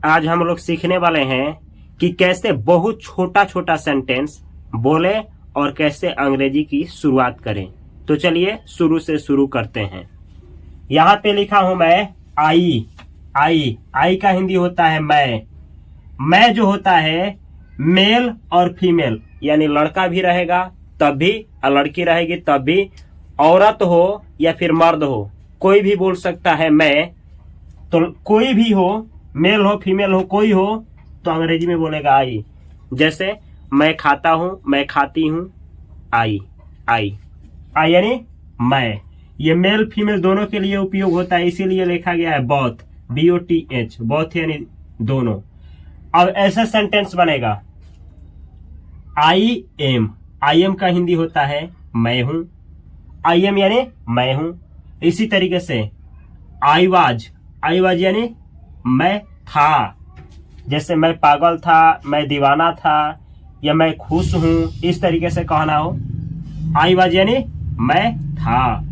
आज हम लोग सीखने वाले हैं कि कैसे बहुत छोटा छोटा सेंटेंस बोले और कैसे अंग्रेजी की शुरुआत करें। तो चलिए शुरू से शुरू करते हैं। यहाँ पे लिखा हूं मैं आई। आई का हिंदी होता है मैं जो होता है मेल और फीमेल, यानी लड़का भी रहेगा तब भी और लड़की रहेगी तब भी, औरत हो या फिर मर्द हो, कोई भी बोल सकता है मैं। तो कोई भी हो, मेल हो फीमेल हो, कोई हो तो अंग्रेजी में बोलेगा आई। जैसे मैं खाता हूं, मैं खाती हूं, आई यानी मैं। ये मेल फीमेल दोनों के लिए उपयोग होता है, इसीलिए लिखा गया है बोथ, BOTH, बोथ यानी दोनों। अब ऐसा सेंटेंस बनेगा आई एम का हिंदी होता है मैं हूं। आई एम यानी मैं हूं। इसी तरीके से आई वाज यानी मैं था। जैसे मैं पागल था, मैं दीवाना था या मैं खुश हूं, इस तरीके से कहना हो। आई वाज यानी मैं था।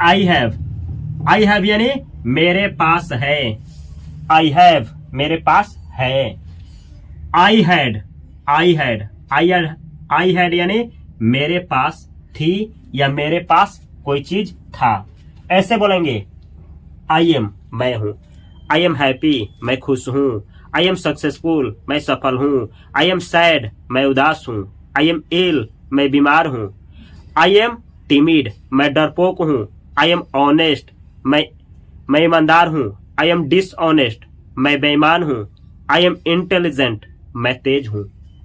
आई हैव यानी मेरे पास है। आई हैव मेरे पास है। आई हैड यानी मेरे पास थी या मेरे पास कोई चीज था। ऐसे बोलेंगे आई एम मैं हूं। आई एम हैप्पी मैं खुश हूं। आई एम सक्सेसफुल मैं सफल हूं। आई एम सैड मैं उदास हूं। आई एम इल मैं बीमार हूं। आई एम टिमिड मैं डरपोक हूं। आई एम ऑनेस्ट मैं ईमानदार हूं। आई एम डिसऑनेस्ट मैं बेईमान हूं। आई एम इंटेलिजेंट मैं तेज हूं।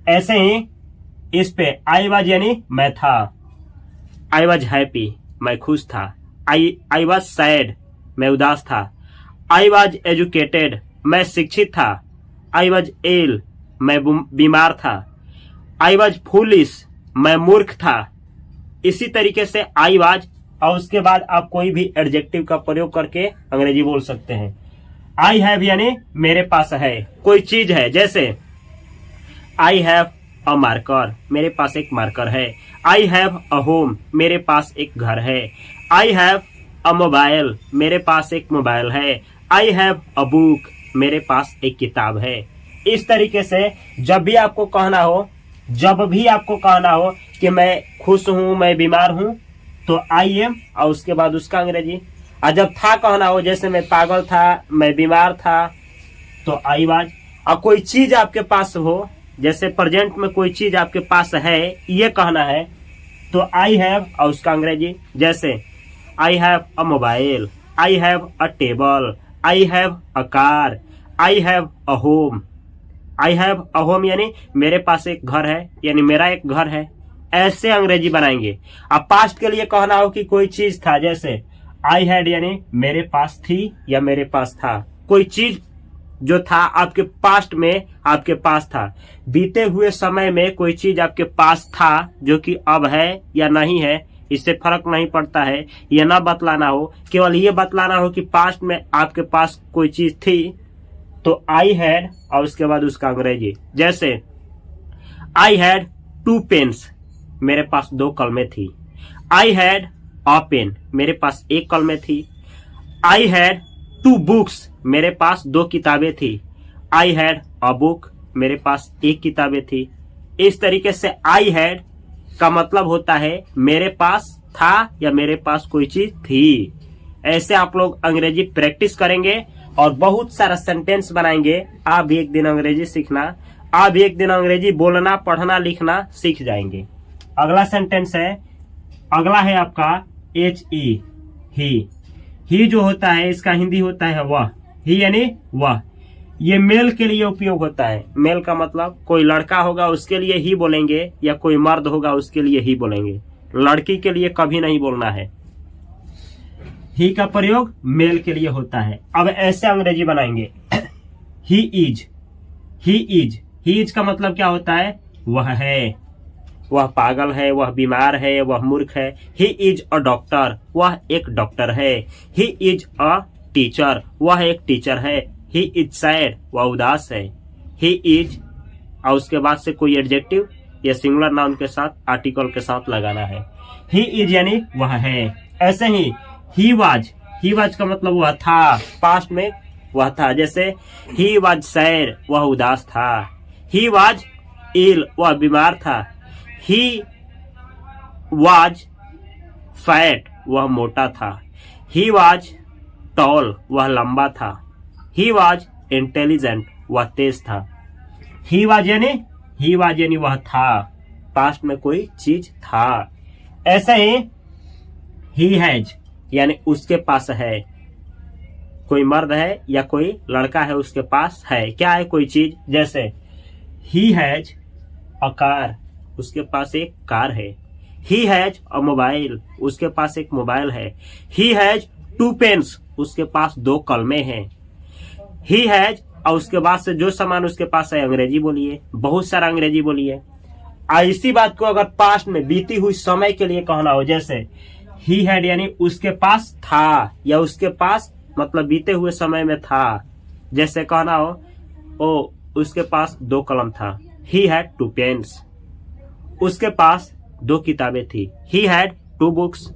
ऐसे ही इस पे आई वाज यानी मैं था। आई वाज हैप्पी मैं खुश था। आई वाज सैड मैं उदास था। आई वाज एजुकेटेड मैं शिक्षित था। आई वाज इल मैं बीमार था। आई वाज फूलिश मैं मूर्ख था। इसी तरीके से आई वाज और उसके बाद आप कोई भी एडजेक्टिव का प्रयोग करके अंग्रेजी बोल सकते हैं। आई हैव यानी मेरे पास है, कोई चीज है। जैसे आई हैव अ मार्कर, मेरे पास एक मार्कर है। आई हैव अ होम, मेरे पास एक घर है। आई हैव अ मोबाइल, मेरे पास एक मोबाइल है। आई हैव अ बुक, मेरे पास एक किताब है। इस तरीके से जब भी आपको कहना हो कि मैं खुश हूं, मैं बीमार हूं, तो आई एम और उसके बाद उसका अंग्रेजी। और जब था कहना हो, जैसे मैं पागल था, मैं बीमार था, तो आई वाज। और कोई चीज आपके पास हो, जैसे प्रेजेंट में कोई चीज आपके पास है, ये कहना है तो आई हैव और उसका अंग्रेजी। जैसे I have a mobile, I have a table, I have a car, I have a home. I have a home यानी मेरे पास एक घर है, यानी मेरा एक घर है। ऐसे अंग्रेजी बनाएंगे। अब पास्ट के लिए कहना हो कि कोई चीज था, जैसे आई हैड यानी मेरे पास थी या मेरे पास था। कोई चीज जो था आपके पास्ट में आपके पास था। बीते हुए समय में कोई चीज आपके पास था जो कि अब है या नहीं है, इससे फर्क नहीं पड़ता है। ये ना बतलाना हो, केवल ये बतलाना हो कि पास्ट में आपके पास कोई चीज थी, तो आई हैड और उसके बाद उसका अंग्रेजी। जैसे आई हैड 2 पेन्स, मेरे पास 2 कलमें थी। आई हैड अ पेन, मेरे पास 1 कलमें थी। आई हैड 2 बुक्स, मेरे पास 2 किताबें थी। आई हैड अ बुक, मेरे पास 1 किताबें थी। इस तरीके से आई हैड का मतलब होता है मेरे पास था या मेरे पास कोई चीज थी। ऐसे आप लोग अंग्रेजी प्रैक्टिस करेंगे और बहुत सारा सेंटेंस बनाएंगे। आप भी एक दिन अंग्रेजी सीखना, आप भी एक दिन अंग्रेजी बोलना, पढ़ना, लिखना सीख जाएंगे। अगला सेंटेंस है, अगला है आपका HE, ही जो होता है इसका हिंदी होता है वह। ही यानी वह। ये मेल के लिए उपयोग होता है। मेल का मतलब कोई लड़का होगा उसके लिए ही बोलेंगे, या कोई मर्द होगा उसके लिए ही बोलेंगे। लड़की के लिए कभी नहीं बोलना है। ही का प्रयोग मेल के लिए होता है। अब ऐसे अंग्रेजी बनाएंगे ही इज का मतलब क्या होता है? वह है, वह पागल है, वह बीमार है, वह मूर्ख है। ही इज अ डॉक्टर, वह एक डॉक्टर है। ही इज अ टीचर, वह एक टीचर है। ही इज सैड, वह उदास है। ही इज और उसके बाद से कोई एडजेक्टिव या सिंगुलर नाउन के साथ, आर्टिकल के साथ लगाना है। ही इज यानी वह है। ऐसे ही वाज का मतलब वह था, पास्ट में वह था। जैसे ही वॉज सैड, वह उदास था। ही वॉज इल, वह बीमार था। ही वॉज फैट, वह मोटा था। ही वॉज टॉल, वह लंबा था। ही वॉज इंटेलिजेंट, वह तेज था। ही वॉज यानी वह था, पास्ट में कोई चीज था। ऐसे ही हैज यानी उसके पास है। कोई मर्द है या कोई लड़का है, उसके पास है, क्या है, कोई चीज। जैसे ही हैज अ कार, उसके पास एक कार है। ही हैज अ मोबाइल, उसके पास एक मोबाइल है। ही हैज 2 पेन्स, उसके पास 2 कलमे हैं। ही हैज और उसके बाद से जो सामान उसके पास है अंग्रेजी बोलिए, बहुत सारा अंग्रेजी बोलिए। इसी बात को अगर पास्ट में बीती हुई समय के लिए कहना हो, जैसे ही हैड यानी उसके पास था, या उसके पास मतलब बीते हुए समय में था। जैसे कहना हो ओ उसके पास 2 कलम था। ही हैड 2 पेन्स, उसके पास 2 किताबें थी। He had 2 books.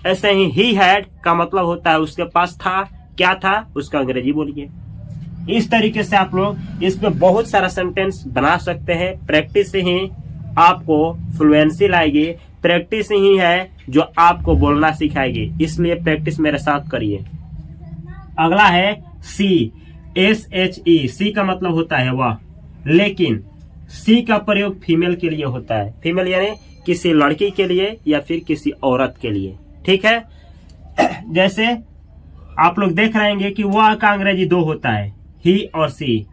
ऐसे ही हैड का मतलब होता है उसके पास था, क्या था, उसका अंग्रेजी बोलिए। इस तरीके से आप लोग इस पे बहुत सारा सेंटेंस बना सकते हैं। प्रैक्टिस से ही आपको फ्लुएंसी लाएगी, प्रैक्टिस ही है जो आपको बोलना सिखाएगी, इसलिए प्रैक्टिस मेरे साथ करिए। अगला है सी, SHE। सी का मतलब होता है वह, लेकिन सी का प्रयोग फीमेल के लिए होता है। फीमेल यानी किसी लड़की के लिए या फिर किसी औरत के लिए, ठीक है। जैसे आप लोग देख रहे हैं कि वह का अंग्रेजी 2 होता है, ही और सी,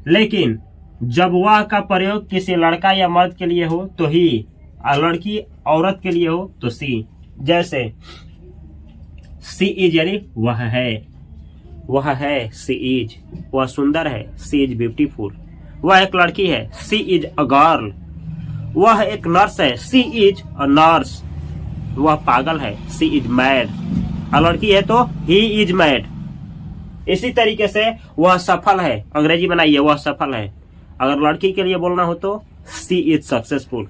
लेकिन जब वह का प्रयोग किसी लड़का या मर्द के लिए हो तो ही, और लड़की औरत के लिए हो तो सी। जैसे सी इज यानी वह है, सी इज, वह सुंदर है, सी इज ब्यूटीफुल। वह एक लड़की है, सी इज अ गर्ल। वह एक नर्स है, सी इज अ नर्स। वह पागल है, सी इज मैड। और लड़की है तो ही इज मैड। इसी तरीके से वह सफल है, अंग्रेजी बनाइए, वह सफल है। अगर लड़की के लिए बोलना हो तो सी इज सक्सेसफुल,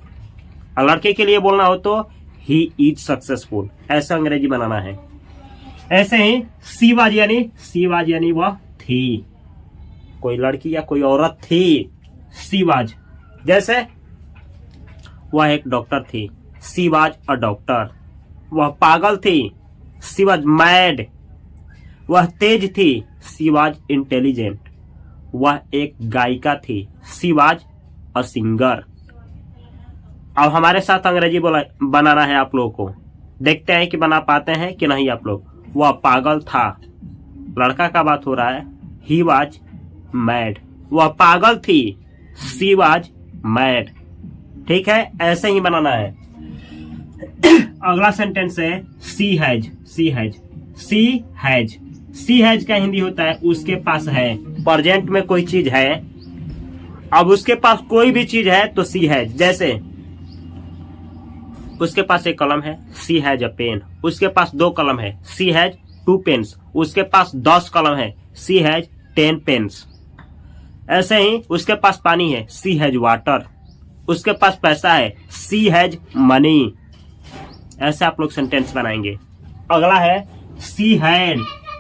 और लड़के के लिए बोलना हो तो ही इज सक्सेसफुल, ऐसा अंग्रेजी बनाना है। ऐसे ही सी वाज यानी वह थी, कोई लड़की या कोई औरत थी, सी वाज। जैसे वह एक डॉक्टर थी, सी वाज अ डॉक्टर। वह पागल थी, सी वाज मैड। वह तेज थी, सी वाज इंटेलिजेंट। वह एक गायिका थी, सी वाज अ सिंगर। अब हमारे साथ अंग्रेजी बनाना है आप लोगों को, देखते हैं कि बना पाते हैं कि नहीं आप लोग। वह पागल था, लड़का का बात हो रहा है, ही वाज मैड। वह पागल थी, सी वाज मैड, ठीक है, ऐसे ही बनाना है। अगला सेंटेंस है सी हैज का हिंदी होता है उसके पास है। प्रेजेंट में कोई चीज है, अब उसके पास कोई भी चीज है तो सी हैज। जैसे उसके पास एक कलम है, सी हैज अ पेन। उसके पास 2 कलम है, सी हैज 2 पेन्स। उसके पास 10 कलम है, सी हैज 10 पेन्स। ऐसे ही उसके पास पानी है, सी हैज वाटर। उसके पास पैसा है, सी हैज मनी। ऐसे आप लोग सेंटेंस बनाएंगे। अगला है सी हैड,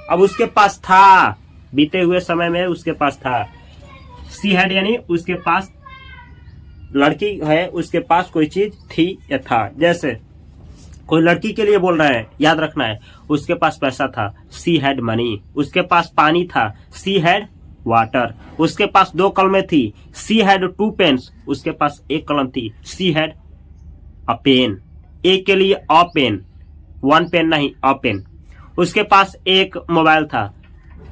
अब उसके पास था, बीते हुए समय में उसके पास था। सी हैड यानी उसके पास, लड़की है उसके पास कोई चीज थी या था। जैसे कोई लड़की के लिए बोल रहे हैं, याद रखना है, उसके पास पैसा था, सी हैड मनी। उसके पास पानी था, सी हैड वाटर। उसके पास 2 कलमें थी, सी हैड 2 पेन्स। उसके पास 1 कलम थी, सी हैड अ पेन। एक के लिए अ पेन, 1 पेन नहीं, अ पेन। उसके पास एक मोबाइल था,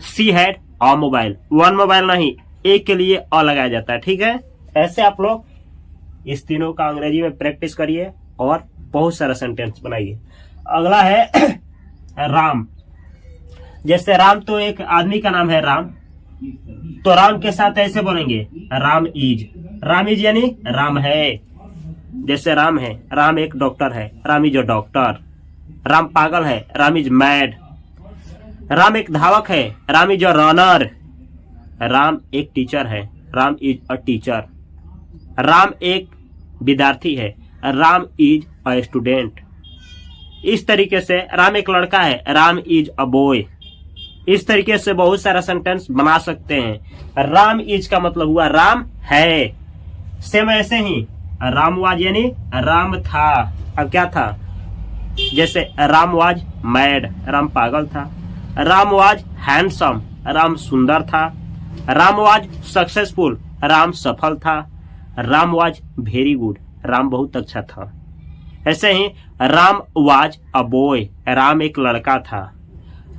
she had a mobile. 1 mobile नहीं, एक के लिए अ लगाया जाता है, ठीक है। ऐसे आप लोग इस तीनों का अंग्रेजी में प्रैक्टिस करिए और बहुत सारा सेंटेंस बनाइए। अगला है राम। जैसे राम तो एक आदमी का नाम है राम, तो राम के साथ ऐसे बोलेंगे राम इज यानी राम है। जैसे राम है, राम एक डॉक्टर है, Ram is a doctor. Ram पागल है, राम इज मैड। राम एक धावक है, Ram is a runner. Ram एक टीचर है, Ram is a teacher. Ram एक विद्यार्थी है, राम इज अ स्टूडेंट। इस तरीके से राम एक लड़का है, राम इज अ बॉय। इस तरीके से बहुत सारा सेंटेंस बना सकते हैं। राम इज का मतलब हुआ राम है। सेम ऐसे ही राम वाज यानी राम था। अब क्या था, जैसे राम वाज मैड, राम पागल था। राम वाज हैंडसम, राम सुंदर था। राम वाज सक्सेसफुल, राम सफल था। Ram was very good, Ram बहुत अच्छा था। ऐसे ही Ram was a boy, Ram एक लड़का था।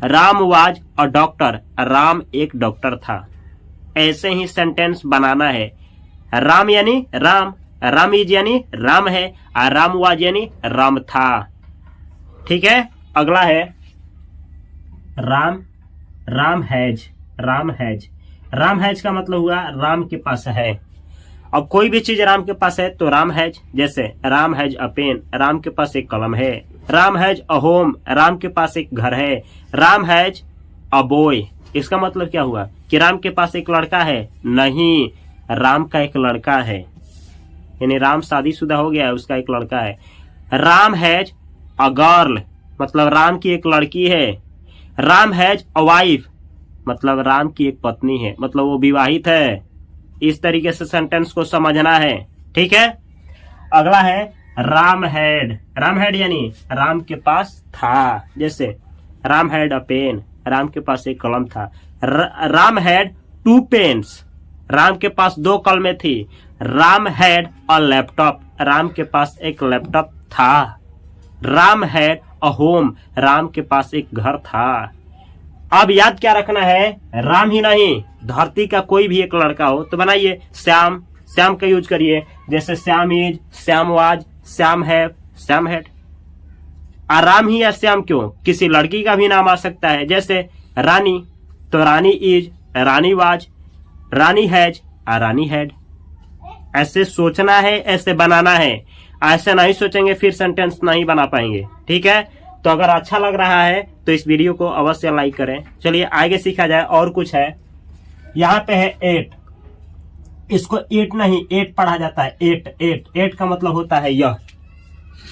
Ram was a doctor, Ram एक डॉक्टर था। ऐसे ही सेंटेंस बनाना है। राम यानी राम, राम इज यानी राम है, और राम वाज यानी राम था। ठीक है। अगला है Ram, Ram has, Ram has. Ram has का मतलब हुआ राम के पास है। अब कोई भी चीज राम के पास है तो राम हैज। जैसे Ram has a pen, Ram के पास एक कलम है। Ram has a home, Ram के पास एक घर है। राम हैज अ बॉय, इसका मतलब क्या हुआ कि राम के पास एक लड़का है? नहीं, राम का एक लड़का है, यानी राम शादीशुदा हो गया है, उसका एक लड़का है। राम हैज अ गर्ल, मतलब राम की एक लड़की है। राम हैज अ वाइफ, मतलब राम की एक पत्नी है, मतलब वो विवाहित है। इस तरीके से सेंटेंस को समझना है। ठीक है। अगला है राम हैड। राम हैड यानी राम के पास था। जैसे Ram had a pen, Ram के पास एक कलम था। Ram had two pens, Ram के पास दो कलमें थी। Ram had a laptop, Ram के पास एक लैपटॉप था। Ram had a home, Ram के पास एक घर था। अब याद क्या रखना है, राम ही नहीं, धरती का कोई भी एक लड़का हो तो बनाइए श्याम, श्याम का यूज करिए। जैसे श्याम इज, श्याम वाज, श्याम है, श्याम हैड। और राम ही या श्याम क्यों, किसी लड़की का भी नाम आ सकता है। जैसे रानी, तो Rani is, Rani was, Rani has, और रानी हैड। ऐसे सोचना है, ऐसे बनाना है। ऐसे नहीं सोचेंगे फिर सेंटेंस नहीं बना पाएंगे। ठीक है। तो अगर अच्छा लग रहा है तो इस वीडियो को अवश्य लाइक करें। चलिए आगे सीखा जाए। और कुछ है, यहाँ पे है एट, इसको एट नहीं एट पढ़ा जाता है। एट, एट, एट का मतलब होता है यह।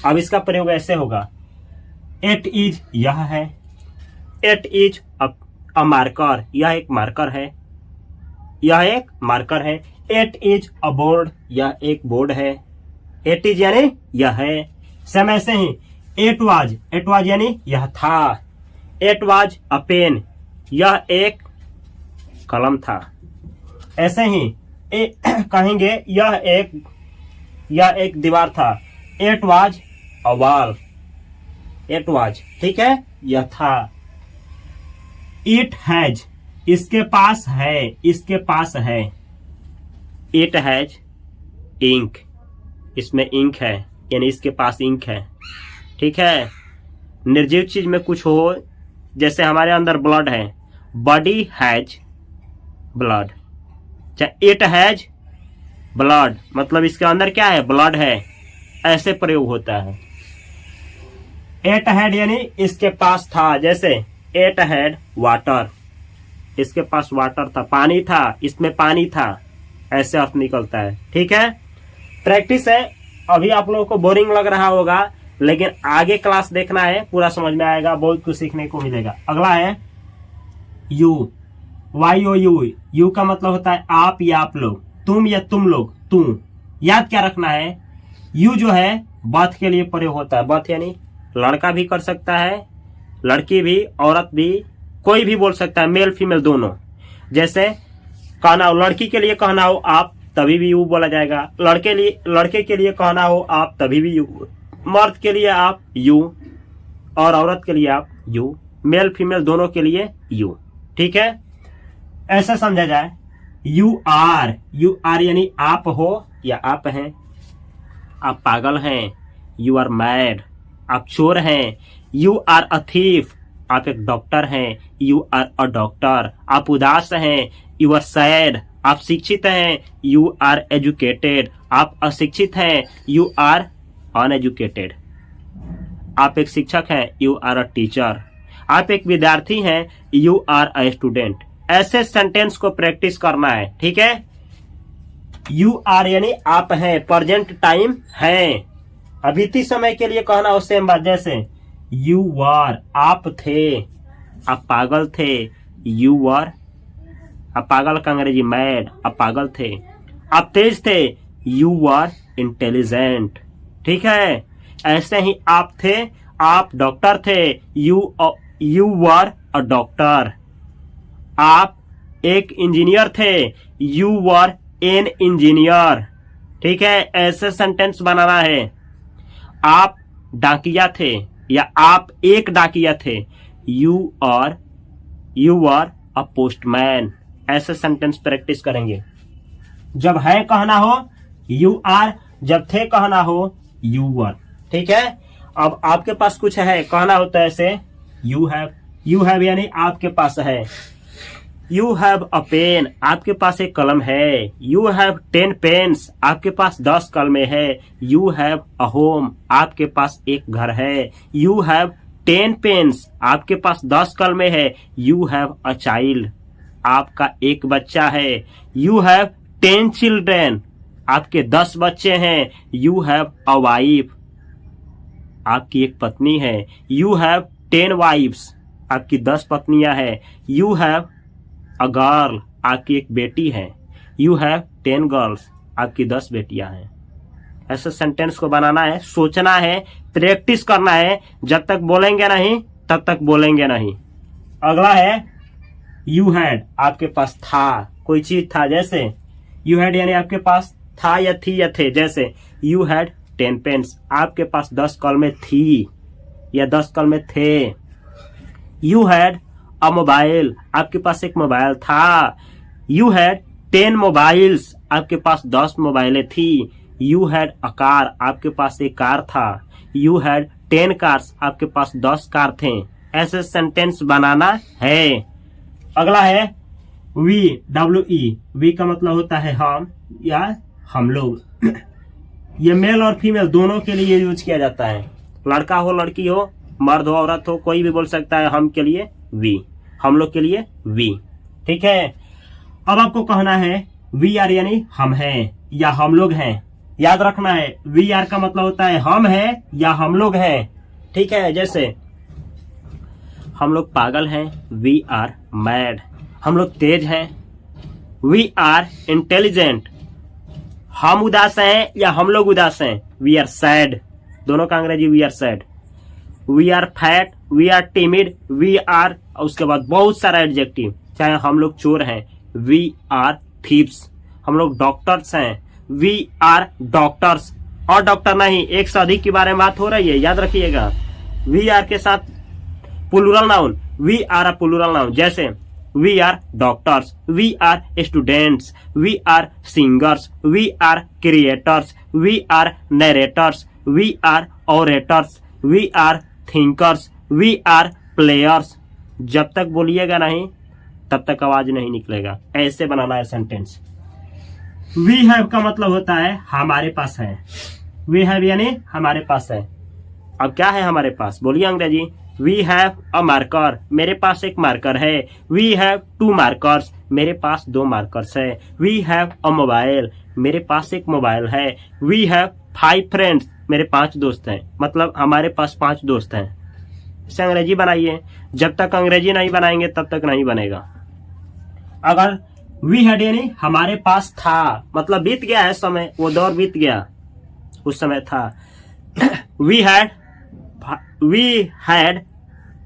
अब इसका प्रयोग ऐसे होगा, एट इज यह है। एट इज अ मार्कर, यह एक मार्कर है, यह एक मार्कर है। एट इज अ बोर्ड, यह एक बोर्ड है। एट इज यानी यह है। सेम ऐसे ही एट वाज, एट वाज यानी यह था। एट वाज अ पेन, यह एक कलम था। ऐसे ही कहेंगे यह एक दीवार था। It was a wall, it was, ठीक है, यह था। इट हैज, इसके पास है, इसके पास है। इट हैज इंक, इसमें इंक है, यानी इसके पास इंक है। ठीक है। निर्जीव चीज में कुछ हो, जैसे हमारे अंदर ब्लड है, body has blood. It has blood, मतलब इसके अंदर क्या है, ब्लड है। ऐसे प्रयोग होता है। एट हैड यानी इसके पास था। जैसे एट हैड वाटर, इसके पास वाटर था, पानी था, इसमें पानी था। ऐसे अर्थ निकलता है। ठीक है। प्रैक्टिस है। अभी आप लोगों को बोरिंग लग रहा होगा, लेकिन आगे क्लास देखना है, पूरा समझ में आएगा, बहुत कुछ सीखने को मिलेगा। अगला है U, Y O U. U का मतलब होता है आप या आप लोग, तुम या तुम लोग, तू। याद क्या रखना है, यू जो है बात के लिए प्रयोग होता है। बात यानी लड़का भी कर सकता है, लड़की भी, औरत भी, कोई भी बोल सकता है, मेल फीमेल दोनों। जैसे कहना हो, लड़की के लिए कहना हो आप, तभी भी यू बोला जाएगा। लड़के के लिए कहना हो आप, तभी भी यू। मर्द के लिए आप यू, और औरत के लिए आप यू। मेल फीमेल दोनों के लिए यू। ठीक है। ऐसा समझा जाए, यू आर, यू आर यानी आप हो या आप हैं। आप पागल हैं, यू आर मैड। आप चोर हैं, यू आर अ थीफ। आप एक डॉक्टर हैं, यू आर अ डॉक्टर। आप उदास हैं, यू आर सैड। आप शिक्षित हैं, यू आर एजुकेटेड। आप अशिक्षित हैं, यू आर अनएजुकेटेड। आप एक शिक्षक हैं, यू आर अ टीचर। आप एक विद्यार्थी हैं, यू आर अ स्टूडेंट। ऐसे सेंटेंस को प्रैक्टिस करना है। ठीक है। यू आर यानी आप हैं, प्रेजेंट टाइम है। अभी समय के लिए कहना हो सेम बात। जैसे यू आर, आप थे, आप पागल थे, यू वर। अब पागल का अंग्रेजी मैड, अब पागल थे। आप तेज थे, यू वर इंटेलिजेंट। ठीक है, ऐसे ही आप थे, आप डॉक्टर थे, यू वर अ डॉक्टर। आप एक इंजीनियर थे, यू वर एन इंजीनियर। ठीक है, ऐसे सेंटेंस बनाना है। आप डाकिया थे या आप एक डाकिया थे, यू वर अ पोस्टमैन। ऐसे सेंटेंस प्रैक्टिस करेंगे। जब है कहना हो यू आर, जब थे कहना हो यू वर। ठीक है, अब आपके पास कुछ है कहना होता है ऐसे यू हैव यानी आपके पास है। यू हैव अ पेन, आपके पास एक कलम है। यू हैव 10 पेन्स, आपके पास 10 कलमें है। यू हैव अ होम, आपके पास एक घर है। यू हैव 10 पेन्स, आपके पास 10 कलमें है। यू हैव अ चाइल्ड, आपका एक बच्चा है। यू हैव 10 चिल्ड्रेन, आपके 10 बच्चे हैं। यू हैव अ वाइफ, आपकी एक पत्नी है। यू हैव 10 वाइफ्स, आपकी 10 पत्नियां हैं। यू हैव अ गर्ल, आपकी एक बेटी है। यू हैव 10 गर्ल्स, आपकी 10 बेटियां हैं। ऐसे सेंटेंस को बनाना है, सोचना है, प्रैक्टिस करना है। जब तक बोलेंगे नहीं तब तक बोलेंगे नहीं। अगला है यू हैड, आपके पास था, कोई चीज था। जैसे यू हैड यानी आपके पास था या थी या थे। जैसे यू हैड 10 पेन्स, आपके पास 10 कलमें थी या 10 कलमें थे। यू हैड अ मोबाइल, आपके पास एक मोबाइल था। यू हैड 10 मोबाइल्स, आपके पास 10 मोबाइलें थी। यू हैड अ कार, आपके पास एक कार था। यू हैड 10 कार्स, आपके पास 10 कार थे। ऐसे सेंटेंस बनाना है। अगला है वी का मतलब होता है हम या हम लोग। ये मेल और फीमेल दोनों के लिए यूज किया जाता है। लड़का हो लड़की हो, मर्द हो औरत हो, कोई भी बोल सकता है हम के लिए वी, हम लोग के लिए वी। ठीक है, अब आपको कहना है वी आर यानी हम हैं या हम लोग हैं। याद रखना है वी आर का मतलब होता है हम हैं या हम लोग हैं। ठीक है, जैसे हम लोग पागल हैं, वी आर मैड। हम लोग तेज हैं, वी आर इंटेलिजेंट। हम उदास हैं या हम लोग उदास हैं, वी आर सैड। दोनों का अंग्रेजी we are sad. We are fat, we are timid, we are, उसके बाद बहुत सारा एडजेक्टिव। चाहे हम लोग चोर हैं, वी आर थीव्स। हम लोग डॉक्टर्स हैं, वी आर डॉक्टर्स। और डॉक्टर नहीं, एक से अधिक के बारे में बात हो रही है, याद रखिएगा। वी आर के साथ plural noun, we are a plural noun. जैसे we are doctors, we are students, we are singers, we are creators, we are narrators, we are orators, we are thinkers, we are players. जब तक बोलिएगा नहीं तब तक आवाज नहीं निकलेगा। ऐसे बनाना है सेंटेंस। वी हैव का मतलब होता है हमारे पास है। वी हैव यानी हमारे पास है। अब क्या है हमारे पास, बोलिए अंग्रेजी। वी हैव अ मार्कर, मेरे पास एक मार्कर है। वी हैव 2 मार्कर्स, मेरे पास 2 मार्कर्स है। वी हैव अ मोबाइल, मेरे पास एक मोबाइल है। वी हैव 5 फ्रेंड्स, मेरे 5 दोस्त हैं। मतलब हमारे पास 5 दोस्त हैं। इसे अंग्रेजी बनाइए। जब तक अंग्रेजी नहीं बनाएंगे तब तक नहीं बनेगा। अगर वी हैड यानी हमारे पास था, मतलब बीत गया है समय, वो दौर बीत गया, उस समय था। वी हैड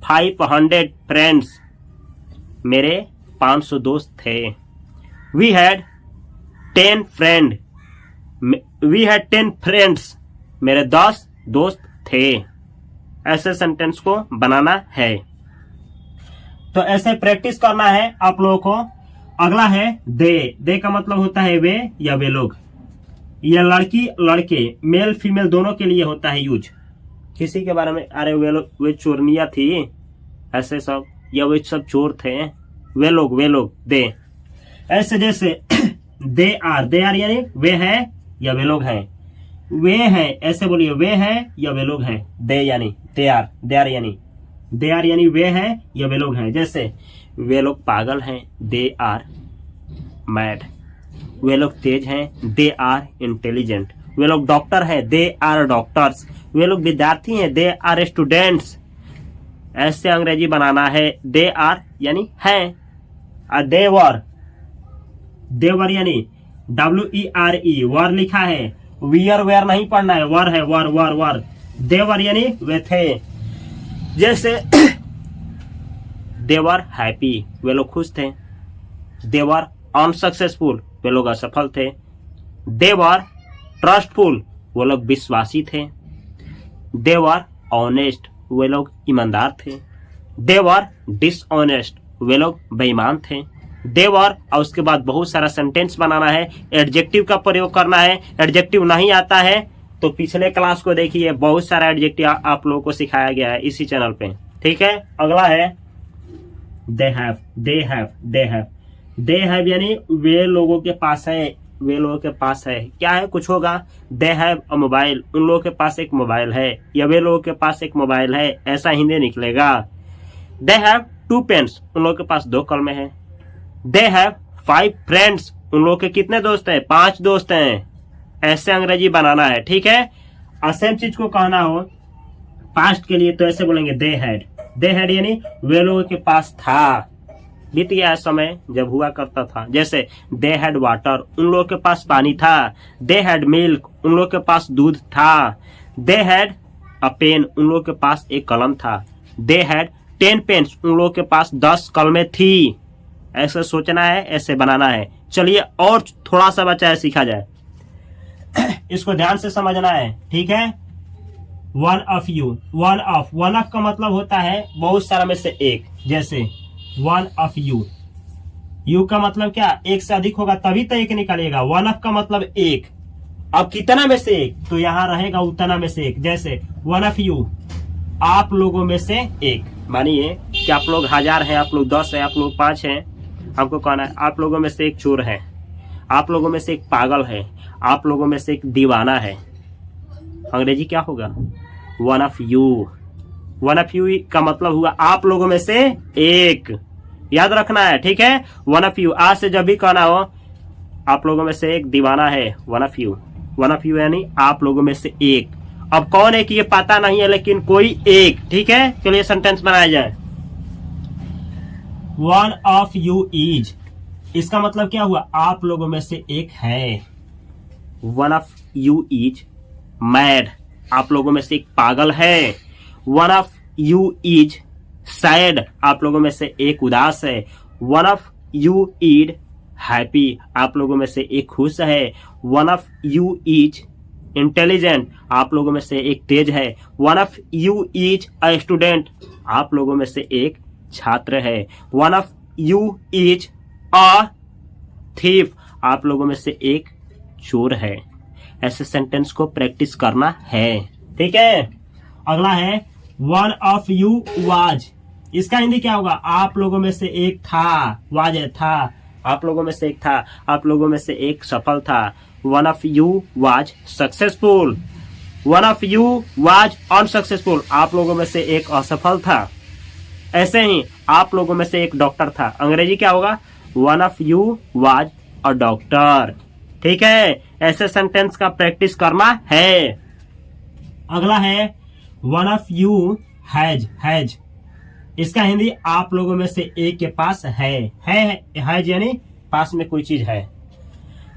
500 फ्रेंड्स, मेरे 500 दोस्त थे। We had 10 friend, we had 10 friends, मेरे 10 दोस्त थे। ऐसे सेंटेंस को बनाना है। तो ऐसे प्रैक्टिस करना है आप लोगों को। अगला है दे का मतलब होता है वे या वे लोग। यह लड़की लड़के, मेल फीमेल दोनों के लिए होता है यूज। किसी के बारे में अरे वे लोग, वे चोरनिया थी, ऐसे सब, या वे सब चोर थे, वे लोग दे। ऐसे जैसे दे आर यानी वे हैं या वे लोग हैं। वे हैं, ऐसे बोलिए वे हैं या वे लोग हैं। दे यानी दे आर यानी वे हैं या वे लोग हैं। जैसे वे लोग पागल हैं, दे आर मैड। वे लोग तेज हैं, दे आर इंटेलिजेंट। वे लोग डॉक्टर हैं, दे आर डॉक्टर्स। वे लोग विद्यार्थी हैं, दे आर स्टूडेंट्स। ऐसे अंग्रेजी बनाना है। दे आर यानी हैं, देवर, देवर यानी WERE, वर लिखा है, वियर वेयर नहीं पढ़ना है, वर है, वर वर वर। देवर यानी वे थे। जैसे देवर हैप्पी, वे लोग खुश थे। देवर अनसक्सेसफुल, वे लोग असफल थे। देवर ट्रस्टफुल, वो लोग विश्वासी थे। देवर ऑनेस्ट, वे लोग ईमानदार थे। देवर डिसऑनेस्ट, वे लोग बेईमान थे। देवर और उसके बाद बहुत सारा सेंटेंस बनाना है, एडजेक्टिव का प्रयोग करना है। एडजेक्टिव नहीं आता है तो पिछले क्लास को देखिए, बहुत सारा एडजेक्टिव आप लोगों को सिखाया गया है इसी चैनल पे, ठीक है। अगला है they have, they have, they have. They have यानी वे लोगों के पास है, वे लोगों के पास है। क्या है, कुछ होगा। दे हैव अ मोबाइल, उन लोगों के पास एक मोबाइल है, या वे लोगों के पास एक मोबाइल है, ऐसा हिंदी निकलेगा। दे हैव 2 पेन्स, उन लोगों के पास 2 कलमें हैं। दे हैव 5 फ्रेंड्स, उन लोगों के कितने दोस्त हैं, 5 दोस्त हैं। ऐसे अंग्रेजी बनाना है, ठीक है। और सेम चीज को कहना हो पास्ट के लिए तो ऐसे बोलेंगे दे हैड। दे हैड यानी वे लोगों के पास था, बीत गया समय जब हुआ करता था। जैसे दे हैड वाटर, उन लोगों के पास पानी था। दे हैड मिल्क, उन लोगों के पास दूध था। दे हैड अ पेन, उन लोगों के पास एक कलम था। दे हैड 10 पेन्स, उन लोगों के पास 10 कलमें थी। ऐसे सोचना है, ऐसे बनाना है। चलिए और थोड़ा सा बचा है, सीखा जाए। इसको ध्यान से समझना है, ठीक है। One of you, one of, one of का मतलब होता है बहुत सारा में से एक। जैसे वन ऑफ यू, यू का मतलब क्या, एक से अधिक होगा तभी तो एक निकलेगा। वन ऑफ का मतलब एक। अब कितना में से एक, तो यहां रहेगा उतना में से एक। जैसे वन ऑफ यू, आप लोगों में से एक। मानिए कि आप लोग 1000 हैं, आप लोग 10 हैं, आप लोग 5 हैं। हमको कहना है आप लोगों में से एक चोर है, आप लोगों में से एक पागल है, आप लोगों में से एक दीवाना है। अंग्रेजी क्या होगा, one of you. One of you का मतलब हुआ आप लोगों में से एक। याद रखना है, ठीक है। वन ऑफ यू, आज से जब भी कहना हो आप लोगों में से एक दीवाना है, one of you. One of you यानी आप लोगों में से एक। अब कौन है कि ये पता नहीं है, लेकिन कोई एक, ठीक है। चलिए सेंटेंस बनाया जाए। वन ऑफ यू इज, इसका मतलब क्या हुआ, आप लोगों में से एक है। One of you is mad, आप लोगों में से एक पागल है। One of you is sad, आप लोगों में से एक उदास है। One of you is happy, आप लोगों में से एक खुश है। One of you is intelligent, आप लोगों में से एक तेज है। One of you is a student, आप लोगों में से एक छात्र है। One of you is a thief, आप लोगों में से एक चोर है। ऐसे सेंटेंस को प्रैक्टिस करना है, ठीक है। अगला है वन ऑफ यू वाज, इसका हिंदी क्या होगा, आप लोगों में से एक था। वाज है था, आप लोगों में से एक था, आप लोगों में से एक सफल था। One of you was successful, one of you was unsuccessful, आप लोगों में से एक असफल था। ऐसे ही आप लोगों में से एक डॉक्टर था। अंग्रेजी क्या होगा, one of you was a doctor, ठीक है। ऐसे सेंटेंस का प्रैक्टिस करना है। अगला है one of you has, has, इसका हिंदी आप लोगों में से एक के पास है। हैज यानी पास में कोई चीज है।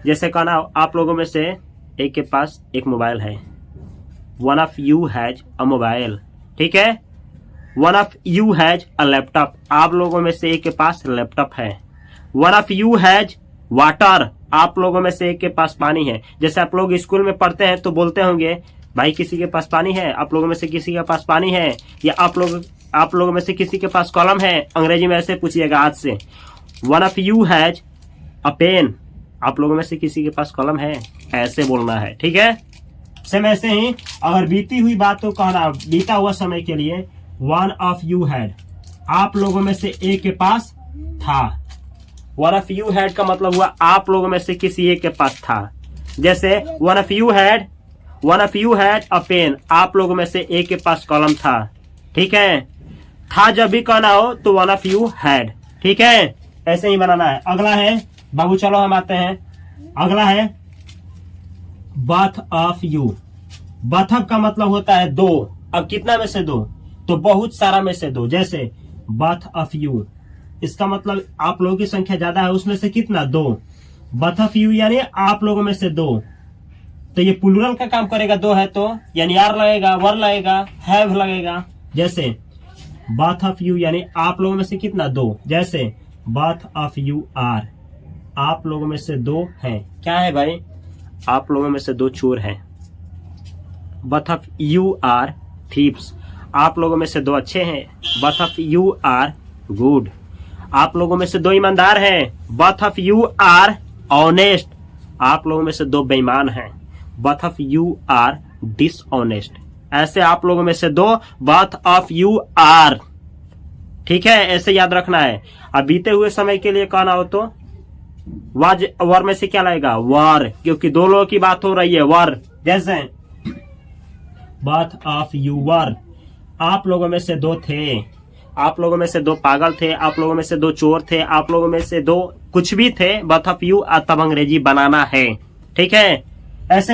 जैसे कहना आप लोगों में से एक के पास एक मोबाइल है। One of you has a mobile, ठीक है। One of you has a laptop, आप लोगों में से एक के पास लैपटॉप है। One of you has water, आप लोगों में से एक के पास पानी है। जैसे आप लोग स्कूल में पढ़ते हैं तो बोलते होंगे भाई किसी के पास पानी है, आप लोगों में से किसी के पास पानी है, या आप लोगों में से किसी के पास कलम है। अंग्रेजी में ऐसे पूछिएगा आज से, one of you has a pen, आप लोगों में से किसी के पास कलम है, ऐसे बोलना है, ठीक है। सेम ऐसे ही अगर बीती हुई बात तो कहना बीता हुआ समय के लिए वन ऑफ यू हैड, आप लोगों में से एक के पास था। वन ऑफ यू हैड का मतलब हुआ आप लोगों में से किसी एक के पास था। जैसे one of you had a pen, आप लोगों में से एक के पास कलम था, ठीक है। था जब भी कहना हो तो वन ऑफ यू हैड, ठीक है। ऐसे ही बनाना है। अगला है बाबू, चलो हम आते हैं। अगला है बथ ऑफ यू। बथ ऑफ का मतलब होता है दो। अब कितना में से दो, तो बहुत सारा में से दो। जैसे बथ ऑफ यू, इसका मतलब आप लोगों की संख्या ज्यादा है, उसमें से कितना? 2। बथ ऑफ यू यानी आप लोगों में से 2, तो ये प्लूरल का काम करेगा। 2 है तो यानी आर लगेगा, वर लगेगा, हैव लगेगा। जैसे बाथ ऑफ यू यानी आप लोगों में से कितना? 2। जैसे बाथ ऑफ यू आर, आप लोगों में से 2 हैं। क्या है भाई? आप लोगों में से 2 चोर हैं। Both of you are thieves, आप लोगों में से 2 अच्छे हैं। Both of you are good, आप लोगों में से 2 ईमानदार हैं। Both of you are honest, आप लोगों में से 2 बेईमान हैं। Both of you are dishonest, ऐसे आप लोगों में से 2 बाथ ऑफ यू आर। ठीक है, ऐसे याद रखना है। अब बीते हुए समय के लिए कहना हो तो वाज वर में से क्या लगेगा? वर, क्योंकि 2 लोगों की बात हो रही है। वर, जैसे बाथ ऑफ यू वर, आप लोगों में से 2 थे। आप लोगों में से 2 पागल थे, आप लोगों में से 2 चोर थे, आप लोगों में से 2 कुछ भी थे। बाथ ऑफ यू तब अंग्रेजी बनाना है। ठीक है, ऐसे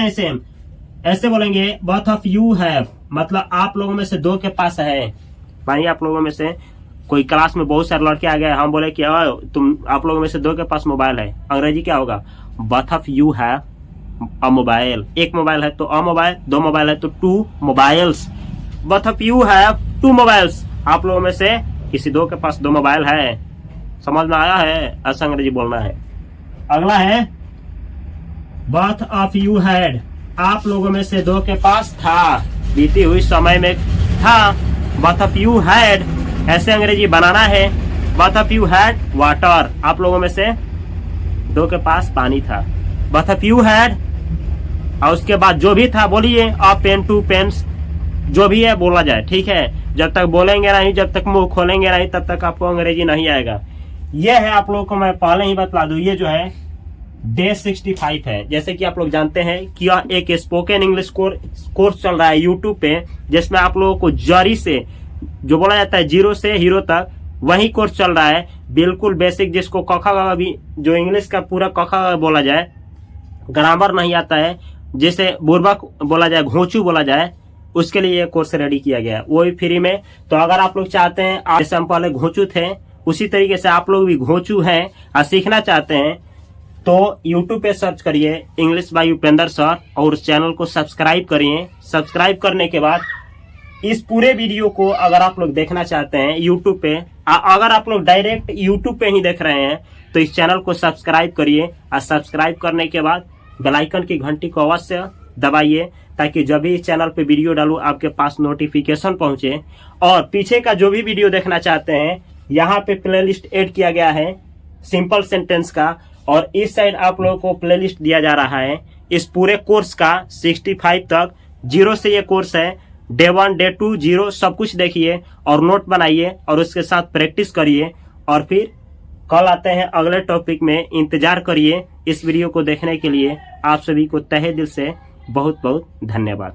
ऐसे बोलेंगे बाथ ऑफ यू हैव, मतलब आप लोगों में से 2 के पास है। भाई आप लोगों में से कोई क्लास में बहुत सारे लड़के आ गए, हम बोले कि तुम आप लोगों में से 2 के पास मोबाइल है, अंग्रेजी क्या होगा? Bath of you have a mobile. 1 mobile है तो अ मोबाइल, 2 मोबाइल है तो 2 mobiles. Bath of you have 2 mobiles, आप लोगों में से किसी 2 के पास 2 मोबाइल है। समझ में आया है? ऐसा अंग्रेजी बोलना है। अगला है बाथ ऑफ यू हैड, आप लोगों में से 2 के पास था, बीती हुई समय में था। बाथ ऑफ यू हैड ऐसे अंग्रेजी बनाना है। Bath of you had water, आप लोगों में से 2 के पास पानी था। बाथ ऑफ यू हैड, और उसके बाद जो भी था बोलिए, अ पेन, 2 पेन्स, जो भी है बोला जाए। ठीक है, जब तक बोलेंगे नहीं, जब तक मुंह खोलेंगे नहीं, तब तक आपको अंग्रेजी नहीं आएगा। यह है, आप लोगों को मैं पहले ही बतला दूं, ये जो है डे 65 है। जैसे कि आप लोग जानते हैं कि यह एक स्पोकन इंग्लिश कोर्स चल रहा है यूट्यूब पे, जिसमें आप लोगों को जरी से, जो बोला जाता है 0 से हीरो तक, वही कोर्स चल रहा है। बिल्कुल बेसिक, जिसको कखा भी, जो इंग्लिश का पूरा कखा बोला जाए, ग्रामर नहीं आता है, जैसे बुर्बक बोला जाए, घोंचू बोला जाए, उसके लिए ये कोर्स रेडी किया गया है, वो भी फ्री में। तो अगर आप लोग चाहते हैं, जैसे हम पहले घोंचू थे, उसी तरीके से आप लोग भी घोंचू हैं और सीखना चाहते हैं, तो YouTube पे सर्च करिए इंग्लिश बाय उपेंद्र सर और उस चैनल को सब्सक्राइब करिए। सब्सक्राइब करने के बाद इस पूरे वीडियो को अगर आप लोग देखना चाहते हैं YouTube पे, अगर आप लोग डायरेक्ट YouTube पे ही देख रहे हैं, तो इस चैनल को सब्सक्राइब करिए। और सब्सक्राइब करने के बाद बेल आइकन की घंटी को अवश्य दबाइए, ताकि जब भी इस चैनल पे वीडियो डालूं आपके पास नोटिफिकेशन पहुंचे। और पीछे का जो भी वीडियो देखना चाहते हैं, यहाँ पे प्लेलिस्ट ऐड किया गया है सिंपल सेंटेंस का, और इस साइड आप लोगों को प्लेलिस्ट दिया जा रहा है इस पूरे कोर्स का 65 तक। 0 से ये कोर्स है, डे 1, डे 2, 0 सब कुछ देखिए और नोट बनाइए और उसके साथ प्रैक्टिस करिए। और फिर कल आते हैं अगले टॉपिक में, इंतजार करिए। इस वीडियो को देखने के लिए आप सभी को तहे दिल से बहुत बहुत धन्यवाद।